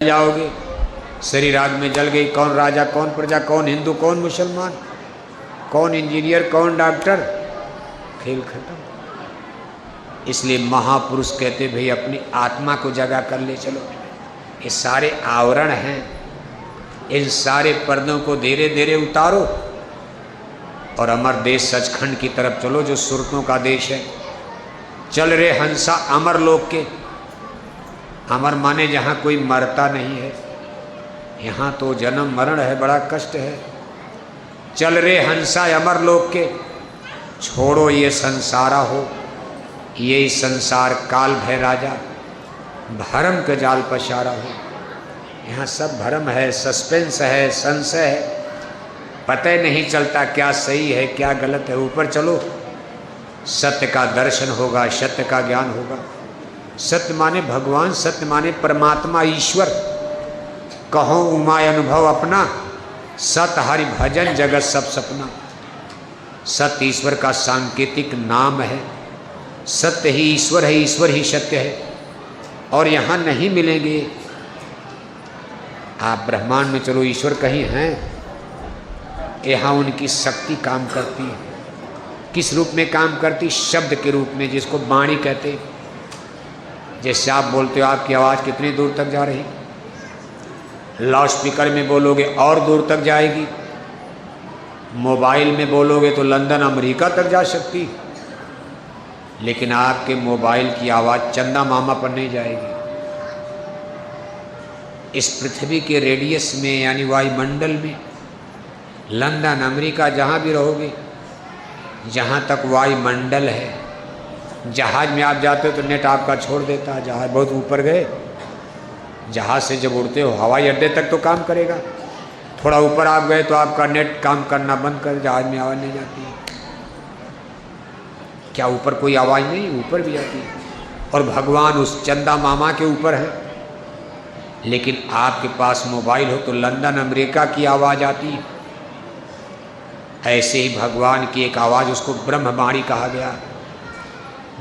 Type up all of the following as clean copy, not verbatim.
जाओगे, शरीर आग में जल गई, कौन राजा कौन प्रजा, कौन हिंदू कौन मुसलमान, कौन इंजीनियर कौन डॉक्टर, खेल खत्म। इसलिए महापुरुष कहते भाई अपनी आत्मा को जगा कर ले चलो। ये सारे आवरण हैं, इन सारे पर्दों को धीरे धीरे उतारो और अमर देश सचखंड की तरफ चलो जो सुरतों का देश है। चल रे हंसा अमर लोक के, अमर माने जहाँ कोई मरता नहीं है, यहाँ तो जन्म मरण है, बड़ा कष्ट है। चल रे हंसा अमर लोक के, छोड़ो ये संसारा हो, ये संसार काल भय राजा, भरम के जाल पसारा हो। यहाँ सब भरम है, सस्पेंस है, संशय है, पता ही नहीं चलता क्या सही है क्या गलत है। ऊपर चलो, सत्य का दर्शन होगा, सत्य का ज्ञान होगा। सत्य माने भगवान, सत्य माने परमात्मा ईश्वर। कहो उमाय अनुभव अपना, सत हरि भजन जगत सब सपना। सत्य ईश्वर का सांकेतिक नाम है, सत्य ही ईश्वर है, ईश्वर ही सत्य है। और यहाँ नहीं मिलेंगे। आप ब्रह्मांड में चलो, ईश्वर कहीं हैं, यहाँ उनकी शक्ति काम करती है। किस रूप में काम करती? शब्द के रूप में, जिसको वाणी कहते। जैसे आप बोलते हो, आपकी आवाज़ कितनी दूर तक जा रही, लाउड स्पीकर में बोलोगे और दूर तक जाएगी, मोबाइल में बोलोगे तो लंदन अमेरिका तक जा सकती। लेकिन आपके मोबाइल की आवाज़ चंदा मामा पर नहीं जाएगी। इस पृथ्वी के रेडियस में यानी वायुमंडल में, लंदन अमेरिका जहाँ भी रहोगे, जहाँ तक वायुमंडल है, जहाज में आप जाते हो तो नेट आपका छोड़ देता है। जहाज बहुत ऊपर गए, जहाज से जब उड़ते हो हवाई अड्डे तक तो काम करेगा, थोड़ा ऊपर आप गए तो आपका नेट काम करना बंद कर, जहाज में आवाज़ नहीं जाती है। क्या ऊपर कोई आवाज़ नहीं? ऊपर भी आती है। और भगवान उस चंदा मामा के ऊपर है। लेकिन आपके पास मोबाइल हो तो लंदन अमेरिका की आवाज़ आती है। ऐसे ही भगवान की एक आवाज़, उसको ब्रह्मवाणी कहा गया।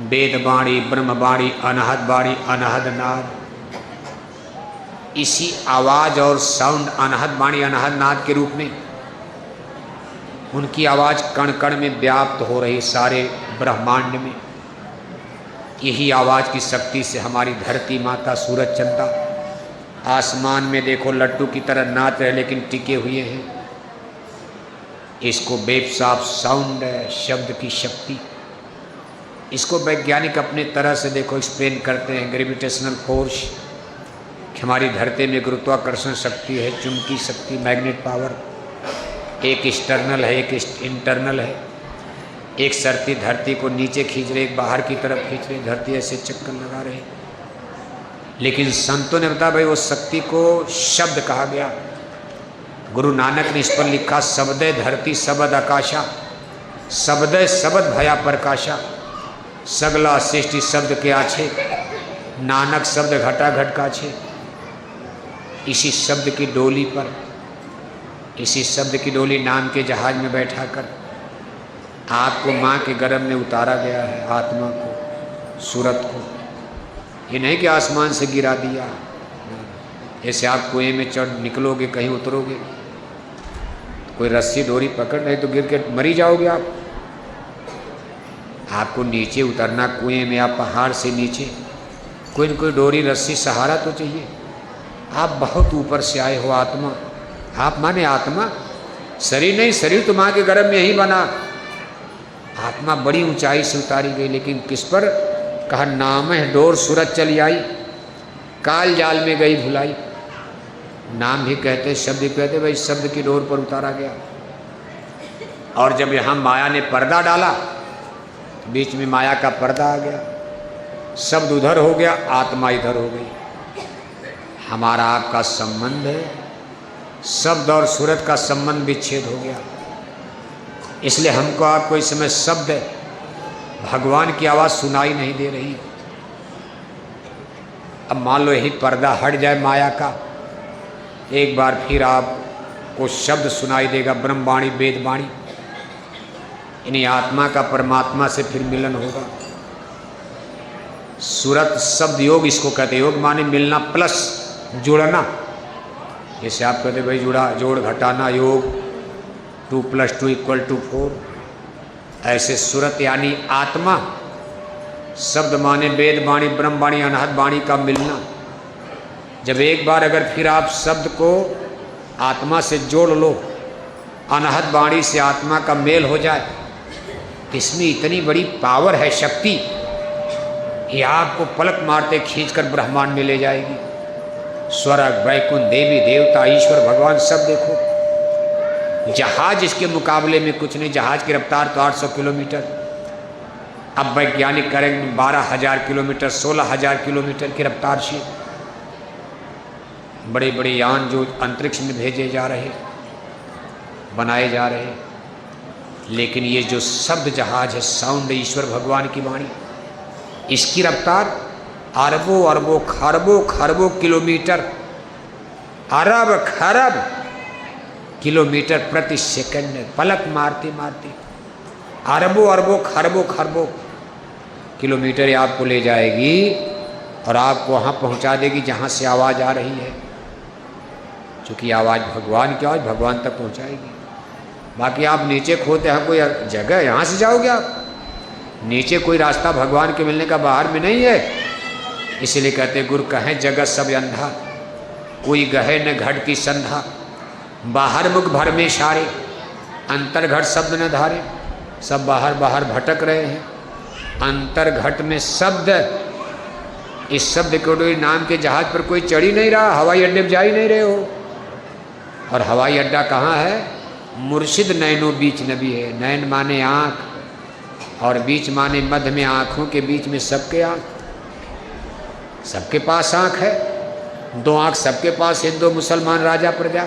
वेदवाणी, ब्रह्मवाणी, अनहद वाणी, अनहद नाद। इसी आवाज़ और साउंड, अनहद वाणी अनहद नाद के रूप में उनकी आवाज़ कण कण में व्याप्त हो रही सारे ब्रह्मांड में। यही आवाज़ की शक्ति से हमारी धरती माता, सूरज चंदा आसमान में देखो लड्डू की तरह नाच रहे, लेकिन टिके हुए हैं। इसको वेव्स ऑफ साउंड है, शब्द की शक्ति। इसको वैज्ञानिक अपने तरह से देखो एक्सप्लेन करते हैं। ग्रेविटेशनल फोर्स, हमारी धरती में गुरुत्वाकर्षण शक्ति है, चुंबकीय शक्ति, मैग्नेट पावर। एक एक्सटर्नल है, एक इंटरनल है। एक शक्ति धरती को नीचे खींच रही, एक बाहर की तरफ खींच रही, धरती ऐसे चक्कर लगा रही। लेकिन संतों ने बताया भाई वो शक्ति को शब्द कहा गया। गुरु नानक ने इस पर लिखा, शब्दे धरती शब्द आकाशा, शब्दे शब्द भया प्रकाशा, सगला सृष्टि शब्द के आछे, नानक शब्द घटा घट काछे। इसी शब्द की डोली पर, इसी शब्द की डोली नाम के जहाज में बैठा कर आपको माँ के गर्भ में उतारा गया है, आत्मा को, सूरत को। ये नहीं कि आसमान से गिरा दिया। जैसे आप कुएं में चढ़ निकलोगे, कहीं उतरोगे, कोई रस्सी डोरी पकड़ नहीं तो गिर के मरी जाओगे आप। आपको नीचे उतरना कुएं में, आप पहाड़ से नीचे, कोई न कोई डोरी रस्सी सहारा तो चाहिए। आप बहुत ऊपर से आए हो। आत्मा, आप माने आत्मा, शरीर नहीं। शरीर तो माँ के गर्भ में ही बना। आत्मा बड़ी ऊंचाई से उतारी गई। लेकिन किस पर? कहा नाम है डोर सूरज चली आई, काल जाल में गई भुलाई। नाम भी कहते, शब्द भी कहते, भाई शब्द की डोर पर उतारा गया। और जब यहाँ माया ने पर्दा डाला, बीच में माया का पर्दा आ गया, शब्द उधर हो गया, आत्मा इधर हो गई। हमारा आपका संबंध है, शब्द और सूरत का संबंध विच्छेद हो गया। इसलिए हमको आपको इस समय शब्द, भगवान की आवाज़ सुनाई नहीं दे रही। अब मान लो यही पर्दा हट जाए माया का, एक बार फिर आपको शब्द सुनाई देगा, ब्रह्मवाणी, वेदवाणी। इन्हीं आत्मा का परमात्मा से फिर मिलन होगा। सूरत शब्द योग इसको कहते हैं। योग माने मिलना प्लस जुड़ना, जैसे आप कहते भाई जोड़ घटाना योग 2 + 2 = 4, ऐसे सुरत यानी आत्मा, शब्द माने वेद वाणी, ब्रह्म वाणी, अनहद वाणी का मिलना। जब एक बार अगर फिर आप शब्द को आत्मा से जोड़ लो, अनहद वाणी से आत्मा का मेल हो जाए, तो इसमें इतनी बड़ी पावर है, शक्ति, ये आपको पलक मारते खींचकर ब्रह्मांड में ले जाएगी। स्वर्ग, वैकुंठ, देवी देवता, ईश्वर भगवान सब देखो। जहाज इसके मुकाबले में कुछ नहीं, जहाज की रफ्तार तो 800 किलोमीटर, अब वैज्ञानिक करेंगे 12,000 किलोमीटर, 16,000 किलोमीटर की रफ्तार से। बड़े बड़े यान जो अंतरिक्ष में भेजे जा रहे, बनाए जा रहे, लेकिन ये जो शब्द जहाज है, साउंड, ईश्वर भगवान की वाणी, इसकी रफ्तार अरबों अरबों खरबों खरबों किलोमीटर, अरब खरब किलोमीटर प्रति सेकंड में, पलक मारते मारते अरबों अरबों खरबों खरबों किलोमीटर आपको ले जाएगी और आपको वहाँ पहुँचा देगी जहाँ से आवाज़ आ रही है। क्योंकि आवाज़ भगवान की आवाज़ भगवान तक पहुँचाएगी। बाकी आप नीचे खोते हैं कोई जगह, यहाँ से जाओगे आप नीचे, कोई रास्ता भगवान के मिलने का बाहर में नहीं है। इसीलिए कहते गुरु कहें जगत सब अंधा, कोई गहे न घट की संधा, बाहर मुख भर में सारे, अंतर घट शब्द न धारे। सब बाहर बाहर भटक रहे हैं, अंतर घट में शब्द, इस शब्द के नाम के जहाज पर कोई चढ़ ही नहीं रहा, हवाई अड्डे में जा ही नहीं रहे हो। और हवाई अड्डा कहाँ है? मुर्शिद नैनो बीच नबी है। नैन माने आँख और बीच माने मध्य में, आँखों के बीच में सबके आँख, सबके पास आँख है। 2 आँख सबके पास, हिंदू मुसलमान राजा प्रजा,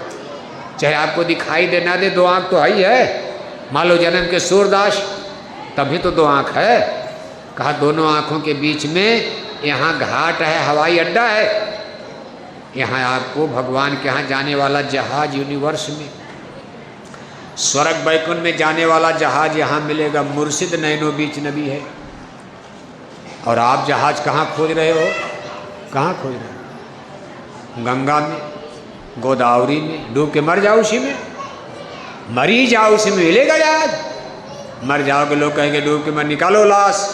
चाहे आपको दिखाई दे ना दे, 2 आँख तो ही है। मान लो जन्म के सूरदास, तभी तो 2 आँख है। कहा दोनों आँखों के बीच में यहाँ घाट है, हवाई अड्डा है, यहाँ आपको भगवान के यहाँ जाने वाला जहाज, यूनिवर्स में स्वर्ग वैकुंठ में जाने वाला जहाज यहाँ मिलेगा। मुर्शिद नैनो बीच नबी है। और आप जहाज कहाँ खोज रहे हो? कहाँ खोज रहे हो? गंगा में, गोदावरी में, डूब के मर जाओ उसी में, मरी जाओ उसी में, मिलेगा जहाज। मर जाओगे, लोग कहेंगे डूब के मर, निकालो लाश,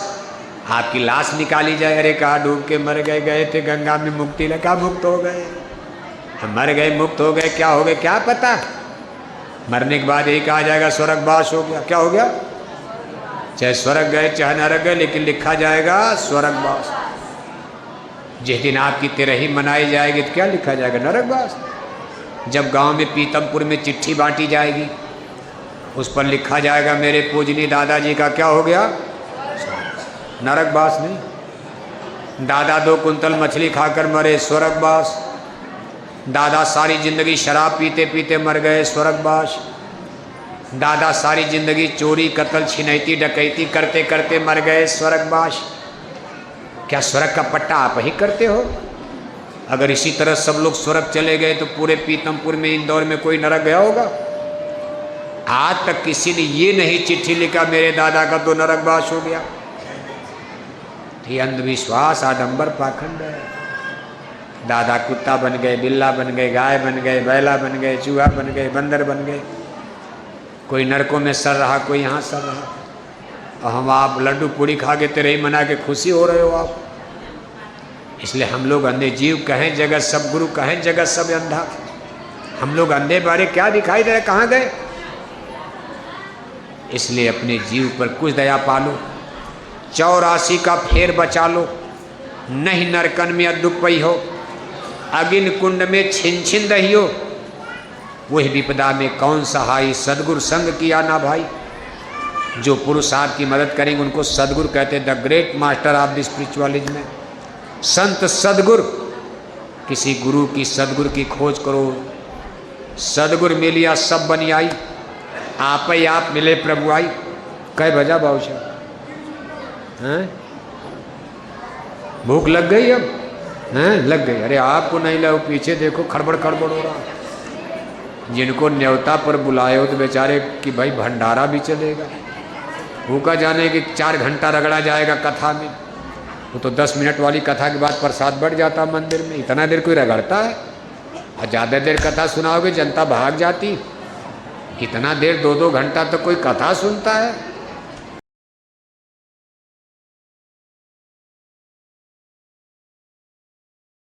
आपकी लाश निकाली जाए। अरे कहा डूब के मर गए, गए थे गंगा में, मुक्ति लगा, मुक्त हो गए। हम मर गए, मुक्त हो गए, क्या हो गए क्या पता। मरने के बाद यही कहा जाएगा स्वर्गवास हो गया। क्या हो गया? चाहे स्वर्ग गए चाहे नरक गए, लेकिन लिखा जाएगा स्वर्गवास। जिस दिन आपकी तिरही मनाई जाएगी तो क्या लिखा जाएगा? नरकवास। जब गांव में पीतमपुर में चिट्ठी बांटी जाएगी, उस पर लिखा जाएगा मेरे पूजनी दादाजी का क्या हो गया? नरकवास नहीं। दादा 2 कुंतल मछली खाकर मरे, स्वर्गवास। दादा सारी जिंदगी शराब पीते पीते मर गए, स्वर्गवास। दादा सारी जिंदगी चोरी कत्ल छिनैती डकैती करते करते मर गए, स्वर्गवास। क्या स्वर्ग का पट्टा आप ही करते हो? अगर इसी तरह सब लोग स्वर्ग चले गए तो पूरे पीतमपुर में, इंदौर में कोई नरक गया होगा? आज तक किसी ने ये नहीं चिट्ठी लिखा मेरे दादा का तो नरकवास हो गया। ये अंधविश्वास, आडंबर, पाखंड है। दादा कुत्ता बन गए, बिल्ला बन गए, गाय बन गए, बैला बन गए, चूहा बन गए, बंदर बन गए। कोई नरकों में सर रहा, कोई यहाँ सर रहा। और हम आप लड्डू पूड़ी खा के तेरे ही मना के खुशी हो रहे हो आप। इसलिए हम लोग अंधे, जीव कहें जगत सब गुरु, कहें जगत सब अंधा। हम लोग अंधे बारे क्या दिखाई दे रहे, कहाँ गए? इसलिए अपने जीव पर कुछ दया पालो, 84 का फेर बचा लो। नहीं नरकन में अदुप पई हो, अगिन कुंड में छिन छिन रहियो। वही विपदा में कौन सहाय, सदगुरु संग किया ना भाई। जो पुरुष आपकी मदद करेंगे उनको सदगुरु कहते हैं, the great master of the spiritualism. संत सदगुरु, किसी गुरु की, सदगुरु की खोज करो। सदगुरु मिलिया सब बनी आई, आप ही आप मिले प्रभु आई। कह बजा बाबूशाह, हैं? भूख लग गई अब? हैं? लग गई। अरे आपको नहीं लगा, पीछे देखो खड़बड़ खड़बड़ हो रहा। जिनको न्योता पर बुलाए हो तो बेचारे कि भाई भंडारा भी चलेगा। भूखा जाने कि 4 घंटा रगड़ा जाएगा कथा में। वो तो 10 मिनट वाली कथा के बाद प्रसाद बढ़ जाता मंदिर में। इतना देर कोई रगड़ता है? और ज़्यादा देर कथा सुनाओगे जनता भाग जाती। इतना देर 2-2 घंटा तो कोई कथा सुनता है।